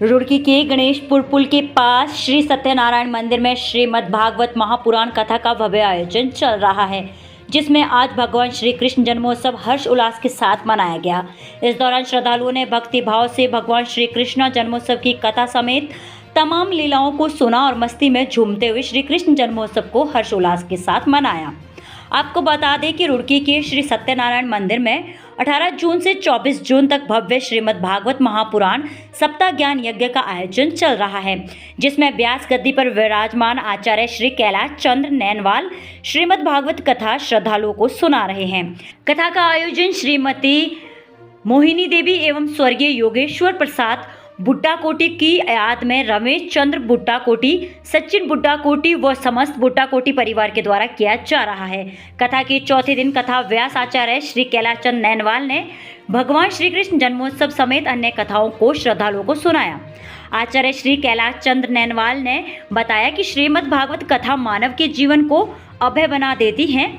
रुड़की के गणेशपुर पुल के पास श्री सत्यनारायण मंदिर में श्रीमद् भागवत महापुराण कथा का भव्य आयोजन चल रहा है, जिसमें आज भगवान श्री कृष्ण जन्मोत्सव हर्ष उल्लास के साथ मनाया गया। इस दौरान श्रद्धालुओं ने भक्ति भाव से भगवान श्री कृष्ण जन्मोत्सव की कथा समेत तमाम लीलाओं को सुना और मस्ती में झूमते हुए श्री कृष्ण जन्मोत्सव को हर्ष उल्लास के साथ मनाया। आपको बता दें कि रुड़की के श्री सत्यनारायण मंदिर में 18 जून से 24 जून तक भव्य श्रीमद् भागवत महापुराण सप्ताह ज्ञान यज्ञ का आयोजन चल रहा है, जिसमें व्यास गद्दी पर विराजमान आचार्य श्री कैलाश चंद्र नैनवाल श्रीमद् भागवत कथा श्रद्धालुओं को सुना रहे हैं। कथा का आयोजन श्रीमती मोहिनी देवी एवं स्वर्गीय योगेश्वर प्रसाद बुट्टा कोटी की याद में रमेश चंद्र बुट्टा कोटी, सचिन बुट्टा कोटी व समस्त बुट्टा कोटी परिवार के द्वारा किया जा रहा है। कथा के चौथे दिन कथा व्यास आचार्य श्री कैलाश चंद्र नैनवाल ने भगवान श्री कृष्ण जन्मोत्सव समेत अन्य कथाओं को श्रद्धालुओं को सुनाया। आचार्य श्री कैलाश चंद्र नैनवाल ने बताया कि श्रीमद् भागवत कथा मानव के जीवन को अभय बना देती है।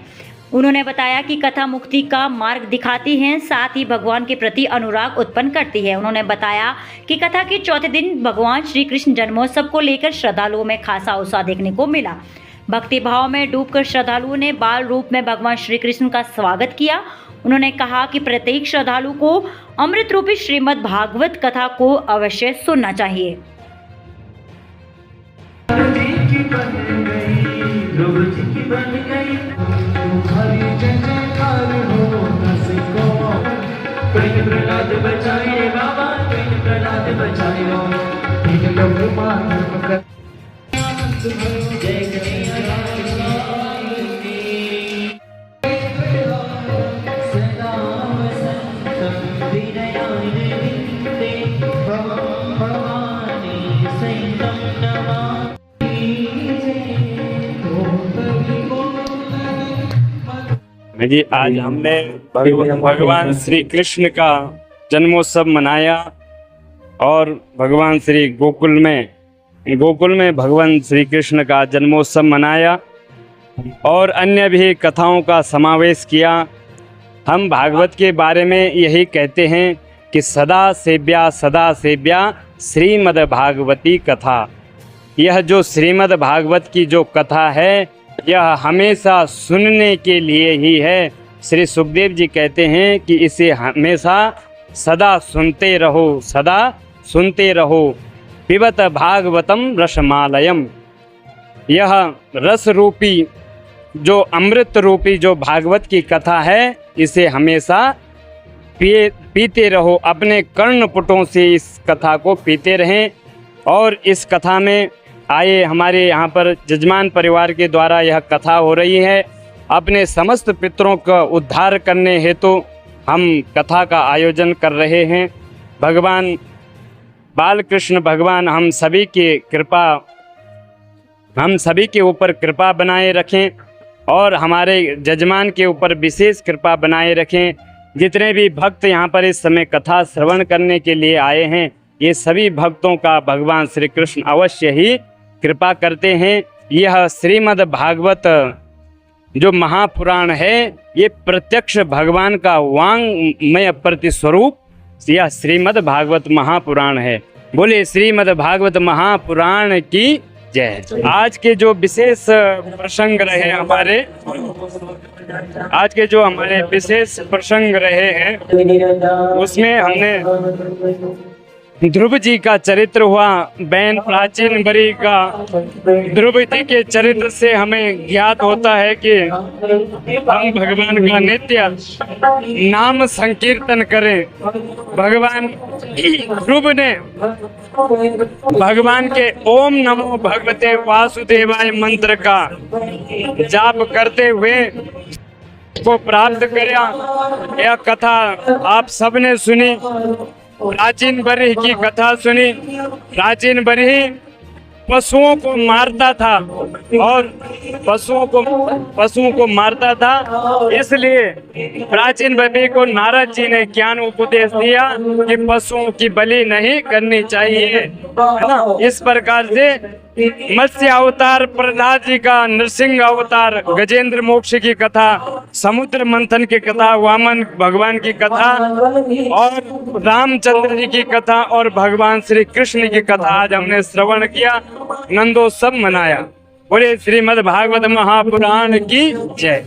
उन्होंने बताया कि कथा मुक्ति का मार्ग दिखाती है, साथ ही भगवान के प्रति अनुराग उत्पन्न करती है। उन्होंने बताया कि कथा के चौथे दिन भगवान श्री कृष्ण जन्मोत्सव को लेकर श्रद्धालुओं में खासा उत्साह देखने को मिला। भक्ति भाव में डूबकर श्रद्धालुओं ने बाल रूप में भगवान श्री कृष्ण का स्वागत किया। उन्होंने कहा कि प्रत्येक श्रद्धालु को अमृत रूपी श्रीमद् भागवत कथा को अवश्य सुनना चाहिए। प्रहलाद बचाए बाबा, प्रहलाद बचाए जय कन्हैया सदा वसंत विनयानि भवानी सहितं जी। आज हमने भगवान श्री कृष्ण का जन्मोत्सव मनाया और भगवान श्री गोकुल में भगवान श्री कृष्ण का जन्मोत्सव मनाया और अन्य भी कथाओं का समावेश किया। हम भागवत के बारे में यही कहते हैं कि सदा सेव्या श्रीमद् भागवती कथा। यह जो श्रीमद् भागवत की जो कथा है यह हमेशा सुनने के लिए ही है। श्री सुखदेव जी कहते हैं कि इसे हमेशा सदा सुनते रहो। पिबत भागवतम रसमालयम। यह रस रूपी जो अमृत रूपी जो भागवत की कथा है इसे हमेशा पीते रहो। अपने कर्णपुटों से इस कथा को पीते रहें। और इस कथा में आए हमारे यहाँ पर जजमान परिवार के द्वारा यह कथा हो रही है। अपने समस्त पितरों का उद्धार करने हेतु हम कथा का आयोजन कर रहे हैं। भगवान बालकृष्ण भगवान हम सभी के ऊपर कृपा बनाए रखें और हमारे जजमान के ऊपर विशेष कृपा बनाए रखें। जितने भी भक्त यहाँ पर इस समय कथा श्रवण करने के लिए आए हैं ये सभी भक्तों का भगवान श्री कृष्ण अवश्य ही कृपा करते हैं। यह श्रीमद् भागवत जो महापुराण है ये प्रत्यक्ष भगवान का वांगमय प्रतिस्वरूप यह श्रीमद् भागवत महापुराण है। बोले श्रीमद् भागवत महापुराण की जय। आज के जो विशेष प्रसंग रहे हैं उसमें हमने ध्रुव जी का चरित्र हुआ। बैन प्राचीन बरी का ध्रुव जी के चरित्र से हमें ज्ञात होता है कि हम भगवान का नित्य नाम संकीर्तन करें। भगवान ध्रुव ने भगवान के ओम नमो भगवते वासुदेवाय मंत्र का जाप करते हुए को प्राप्त किया। यह कथा आप सबने सुनी। प्राचीन बरही की कथा सुनी। प्राचीन बरही पशुओं को मारता था और पशुओं को मारता था, इसलिए प्राचीन बरही को नारद जी ने ज्ञान उपदेश दिया कि पशुओं की बलि नहीं करनी चाहिए, है ना। इस प्रकार से मत्स्य अवतार, प्रहलाद जी का नरसिंह अवतार, गजेंद्र मोक्ष की कथा, समुद्र मंथन की कथा, वामन भगवान की कथा और रामचंद्र जी की कथा और भगवान श्री कृष्ण की कथा आज हमने श्रवण किया, नंदोत्सव मनाया। बोले श्रीमद् भागवत महापुराण की जय।